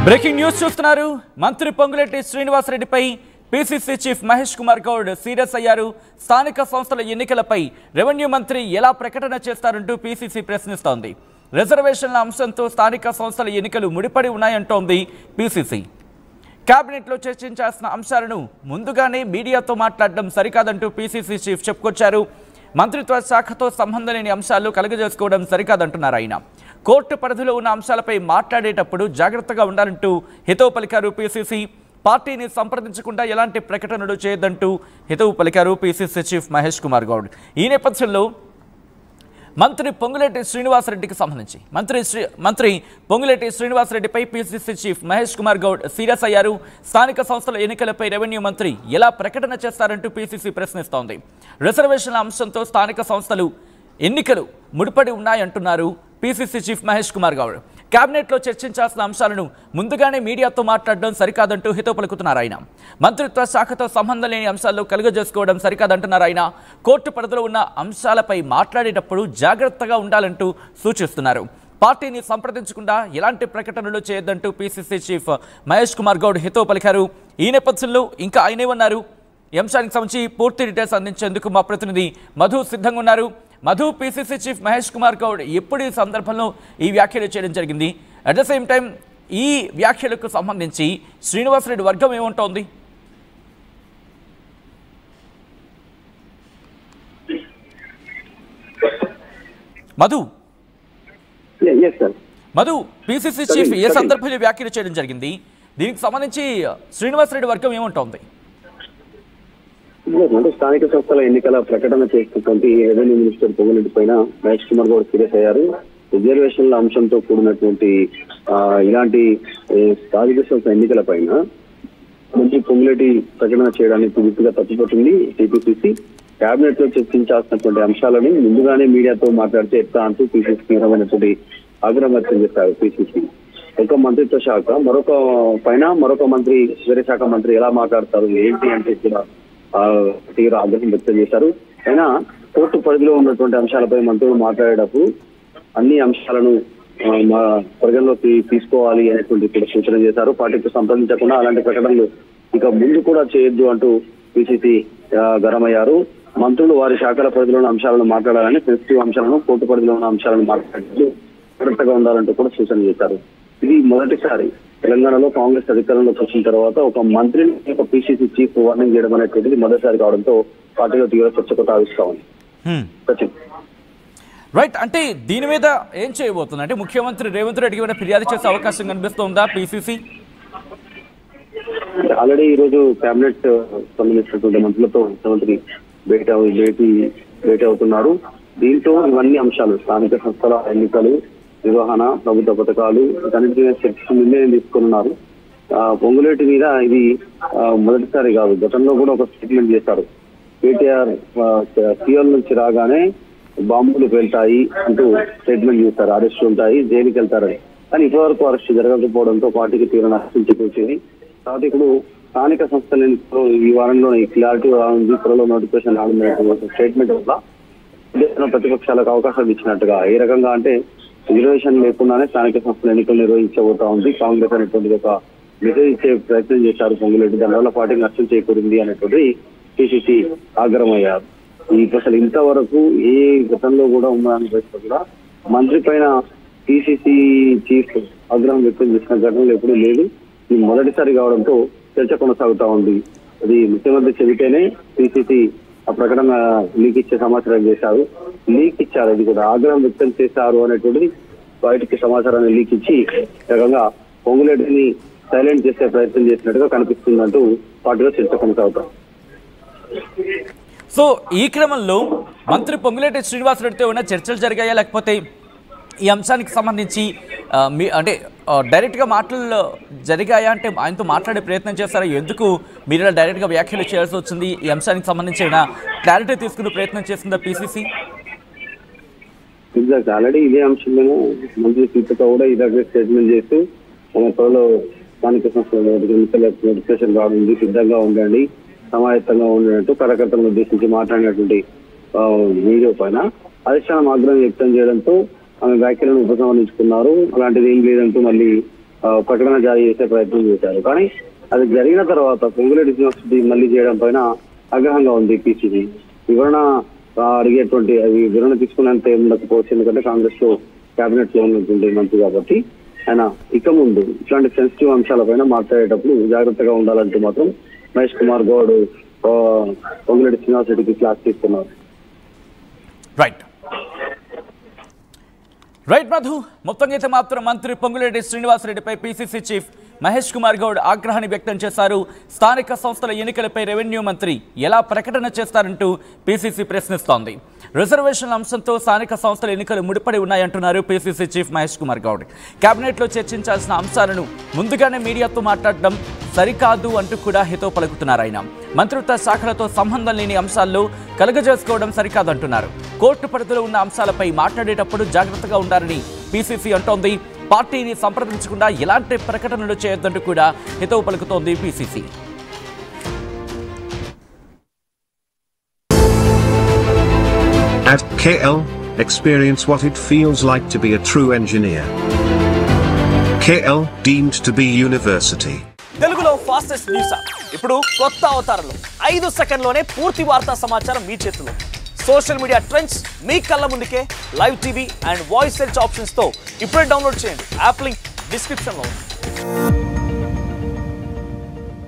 Breaking news చూస్తున్నారు. మంత్రి పొంగులేటి శ్రీనివాసరెడ్డిపై PCC chief Mahesh Kumar Goud serious అయ్యారు. స్థానిక సంస్థల ఎన్నికలపై రెవెన్యూ మంత్రి ఎలా ప్రకటన చేస్తారంటూ పీసీసీ ప్రశ్నిస్తోంది. రిజర్వేషన్ల అంశంతో స్థానిక సంస్థల ఎన్నికలు ముడిపడి ఉన్నాయంటోంది పీసీసీ. కేబినెట్లో చర్చించాల్సిన అంశాలను ముందుగానే మీడియాతో మాట్లాడడం సరికాదంటూ పీసీసీ చీఫ్ చెప్పుకొచ్చారు. మంత్రిత్వ శాఖతో సంబంధం లేని అంశాలు కలుగజేసుకోవడం సరికాదంటున్నారు ఆయన. కోర్టు పరిధిలో ఉన్న అంశాలపై మాట్లాడేటప్పుడు జాగ్రత్తగా ఉండాలంటూ హితవు పలికారు పీసీసీ. పార్టీని సంప్రదించకుండా ఎలాంటి ప్రకటనలు చేయొద్దంటూ హితవు పలికారు పీసీసీ చీఫ్ మహేష్ కుమార్ గౌడ్. ఈ నేపథ్యంలో మంత్రి పొంగులేటి శ్రీనివాసరెడ్డికి సంబంధించి మంత్రి పొంగులేటి శ్రీనివాసరెడ్డిపై PCC chief Mahesh Kumar Goud serious అయ్యారు. స్థానిక సంస్థల ఎన్నికలపై రెవెన్యూ మంత్రి ఎలా ప్రకటన చేస్తారంటూ పీసీసీ ప్రశ్నిస్తోంది. రిజర్వేషన్ల అంశంతో స్థానిక సంస్థలు ఎన్నికలు ముడిపడి ఉన్నాయంటున్నారు పీసీసీ చీఫ్ మహేష్ కుమార్ గౌడ్. కేబినెట్లో చర్చించాల్సిన అంశాలను ముందుగానే మీడియాతో మాట్లాడడం సరికాదంటూ హితవు పలుకుతున్నారు ఆయన. మంత్రిత్వ శాఖతో సంబంధం లేని అంశాల్లో కలుగజేసుకోవడం సరికాదంటున్నారు ఆయన. కోర్టు పరిధిలో ఉన్న అంశాలపై మాట్లాడేటప్పుడు జాగ్రత్తగా ఉండాలంటూ సూచిస్తున్నారు. పార్టీని సంప్రదించకుండా ఎలాంటి ప్రకటనలు చేయొద్దంటూ పీసీసీ చీఫ్ మహేష్ కుమార్ గౌడ్ హితవు పలికారు. ఈ నేపథ్యంలో ఇంకా ఆయనేమన్నారు? ఈ అంశానికి సంబంధించి పూర్తి డీటెయిల్స్ అందించేందుకు మా ప్రతినిధి మధు సిద్ధంగా ఉన్నారు. మధు, పీసీసీ చీఫ్ మహేష్ కుమార్ గౌడ్ ఎప్పుడు ఈ సందర్భంలో ఈ వ్యాఖ్యలు చేయడం జరిగింది? అట్ ద సేమ్ టైం ఈ వ్యాఖ్యలకు సంబంధించి శ్రీనివాసరెడ్డి వర్గం ఏముంటోంది? మధు, పీసీసీ చీఫ్ ఏ సందర్భంలో వ్యాఖ్యలు చేయడం జరిగింది? దీనికి సంబంధించి శ్రీనివాసరెడ్డి వర్గం ఏముంటోంది? స్థానిక సంస్థల ఎన్నికల ప్రకటన చేస్తున్నటువంటి రెవెన్యూ మినిస్టర్ పొంగులేటి పైన మహేష్ కుమార్ గౌడ్ సీరియస్ అయ్యారు. రిజర్వేషన్ల అంశంతో కూడినటువంటి ఇలాంటి స్థానిక సంస్థల ఎన్నికల పైన మంత్రి పొంగులేటి ప్రకటన చేయడానికి పూర్తిగా తప్పిపోతుంది టీపీసీసీ. కేబినెట్ లో చర్చించాల్సినటువంటి అంశాలను ముందుగానే మీడియాతో మాట్లాడితే ఎట్లా అంటూ పీసీసీ తీవ్రమైనటువంటి ఆగ్రహం వ్యక్తం చేశారు. పీసీసీ ఒక మంత్రిత్వ శాఖ మరొక మంత్రి వేరే శాఖ మంత్రి ఎలా మాట్లాడతారు ఏంటి అంటే కూడా తీవ్ర ఆగ్రహం వ్యక్తం చేశారు. అయినా కోర్టు పరిధిలో ఉన్నటువంటి అంశాలపై మంత్రులు మాట్లాడేటప్పుడు అన్ని అంశాలను పరిగణలోకి తీసుకోవాలి అనేటువంటి కూడా సూచన చేశారు. పార్టీకి సంప్రదించకుండా అలాంటి ప్రకటనలు ఇక ముందు కూడా చేయొద్దు అంటూ పీసీసీ గరమయ్యారు. మంత్రులు వారి శాఖల పరిధిలో ఉన్న అంశాలను మాట్లాడాలని, సెన్సిటివ్ అంశాలను కోర్టు పరిధిలో ఉన్న అంశాలను మాట్లాడేందుకు జాగ్రత్తగా ఉండాలంటూ కూడా సూచన చేశారు. ఇది మొదటిసారి తెలంగాణలో కాంగ్రెస్ అధికారంలోకి వచ్చిన తర్వాత ఒక మంత్రిని ఒక పీసీసీ చీఫ్ వార్నింగ్ చేయడం అనేటువంటిది మొదటిసారి కావడంతో పార్టీలో తీవ్ర చర్చకు తావిస్తా ఉంది. రైట్, అంటే దీని మీద ఏం చేయబోతుంది? అంటే ముఖ్యమంత్రి రేవంత్ రెడ్డికి ఏమైనా ఫిర్యాదు చేసే అవకాశం కనిపిస్తుందా పీసీసీ? ఆల్రెడీ ఈ రోజు కేబినెట్ సంబంధించినటువంటి మంత్రులతో ముఖ్యమంత్రి భేటీ అవుతున్నారు. దీంతో ఇవన్నీ అంశాలు స్థానిక సంస్థల ఎన్నికలు, నిర్వహణ, ప్రభుత్వ పథకాలు వీటన్నిటి మీద చర్చ నిర్ణయం తీసుకున్నారు. పొంగులేటి మీద ఇది మొదటిసారి కాదు, గతంలో కూడా ఒక స్టేట్మెంట్ చేశారు. కేటీఆర్ సీఎం నుంచి రాగానే బాంబులు వెళ్తాయి అంటూ స్టేట్మెంట్ చేశారు. అరెస్ట్ ఉంటాయి, జైలుకి వెళ్తారని. కానీ ఇప్పటివరకు అరెస్ట్ జరగకపోవడంతో పార్టీకి తీవ్ర నష్టం చేకూర్చింది. కాబట్టి ఇప్పుడు స్థానిక సంస్థల ఎన్నికల్లో ఈ వారంలో ఈ క్లారిటీ ఉంది, త్వరలో నోటిఫికేషన్ రానున్న స్టేట్మెంట్ వల్ల ప్రతిపక్షాలకు అవకాశాలు ఇచ్చినట్టుగా. ఏ రకంగా అంటే రిజర్వేషన్ లేకుండానే స్థానిక సంస్థల ఎన్నికలు నిర్వహించబోతా ఉంది కాంగ్రెస్ అనేటువంటి ఒక మెసేజ్ ఇచ్చే ప్రయత్నం చేశారు పొంగులేటి. దానివల్ల పార్టీకి నష్టం చేకూరింది అనేటువంటి పీసీసీ ఆగ్రహమయ్యారు. అసలు ఇంతవరకు ఏ గతంలో కూడా ఉన్నదాని బయట కూడా మంత్రి పైన పీసీసీ చీఫ్ ఆగ్రహం వ్యక్తం చేసిన ఘటనలు ఎప్పుడూ లేదు. ఇది మొదటిసారి కావడంతో చర్చ కొనసాగుతా ఉంది. అది ముఖ్యమంత్రి చెబితేనే పీసీసీ ఆ ప్రకటన లీక్ ఇచ్చే సమాచారం చేశారు. లీక్ ఇచ్చారు, అది కూడా ఆగ్రహం వ్యక్తం చేశారు అనేటువంటిది బయటికి సమాచారాన్ని లీక్ ఇచ్చి రకంగా పొంగులేటిని సైలెంట్ చేసే ప్రయత్నం చేసినట్టుగా కనిపిస్తుందంటూ పార్టీలో చర్చ కొనసాగుతాం. సో ఈ క్రమంలో మంత్రి పొంగులేటి శ్రీనివాసరెడ్డితో ఉన్న చర్చలు జరిగాయా, లేకపోతే ఈ అంశానికి సంబంధించి అంటే డైరెక్ట్గా మాటలు జరిగాయా? అంటే ఆయనతో మాట్లాడే ప్రయత్నం చేస్తారా? ఎందుకు మీరు ఇలా డైరెక్ట్గా వ్యాఖ్యలు చేయాల్సి వచ్చింది? ఈ అంశానికి సంబంధించి క్లారిటీ తీసుకునే ప్రయత్నం చేస్తుందా పీసీసీ? ఆల్రెడీ ఇదే అంశంలో మంత్రి సీతతో కూడా ఇదే స్టేట్మెంట్ చేస్తూ మన త్వరలో స్థానిక సంస్థల నోటిఫికేషన్ రానుంది, సిద్ధంగా ఉండండి, సమాయత్తంగా ఉండేట్టు కార్యకర్తలను ఉద్దేశించి మాట్లాడినటువంటి వీడియో పైన అధిష్టానం ఆగ్రహం వ్యక్తం చేయడంతో ఆమె వ్యాఖ్యలను ఉపసంహరించుకున్నారు. అలాంటిది ఏం లేదంటూ మళ్ళీ ప్రకటన జారీ చేసే ప్రయత్నం చేశారు. కానీ అది జరిగిన తర్వాత పొంగులేటి యూనివర్సిటీ మళ్ళీ చేయడం పైన ఆగ్రహంగా ఉంది పిసిసి. వివరణ అడిగేటువంటి అది వివరణ తీసుకునేంత ఏం ఉండకపోవచ్చు, ఎందుకంటే కాంగ్రెస్ లో కేబినెట్ లో ఉన్నటువంటి మంత్రి కాబట్టి ఆయన ఇక ముందు ఇట్లాంటి సెన్సిటివ్ అంశాలపైన మాట్లాడేటప్పుడు జాగ్రత్తగా ఉండాలంటూ మాత్రం మహేష్ కుమార్ గౌడ్ పొంగులేటి యూనివర్సిటీకి క్లాస్ తీసుకున్నారు. రైట్ మధు, మొత్తంగా అయితే మాత్రం మంత్రి పొంగులేటి శ్రీనివాసరెడ్డిపై పిసిసి చీఫ్ మహేష్ కుమార్ గౌడ్ ఆగ్రహాన్ని వ్యక్తం చేశారు. స్థానిక సంస్థల ఎన్నికలపై రెవెన్యూ మంత్రి ఎలా ప్రకటన చేస్తారంటూ పిసిసి ప్రశ్నిస్తోంది. రిజర్వేషన్ల అంశంతో స్థానిక సంస్థల ఎన్నికలు ముడిపడి ఉన్నాయంటున్నారు పిసిసి చీఫ్ మహేష్ కుమార్ గౌడ్. కేబినెట్లో చర్చించాల్సిన అంశాలను ముందుగానే మీడియాతో మాట్లాడడం సరికాదు అంటూ కూడా హితవు పలుకుతున్నారు. ఆయన మంత్రిత్వ శాఖలతో సంబంధం లేని అంశాల్లో కలుగజేసుకోవడం సరికాదంటున్నారు. కోర్టు పరిధిలో ఉన్న అంశాలపై మాట్లాడేటప్పుడు జాగ్రత్తగా ఉండాలని పిసిసి అంటోంది. పార్టీని సంప్రదించకుండా ఎలాంటి ప్రకటనలు చేయొద్దంటూ కూడా హితవు పలుకుతోంది PCC. At KL, experience what it feels like to be a true engineer. KL deemed to be university. తెలుగులో ఫాస్టెస్ట్ న్యూస్ ఇప్పుడు కొత్త అవతారంలో 5 సెకండ్లోనే పూర్తి వార్తా సమాచారం మీ చేతిలో. సోషల్ మీడియా ట్రెండ్స్ మీ కళ్ళ ముందుకే live TV and voice search options తో ఇప్పుడే డౌన్లోడ్ చేయండి. యాప్ లింక్ డిస్క్రిప్షన్ లో ఉంది.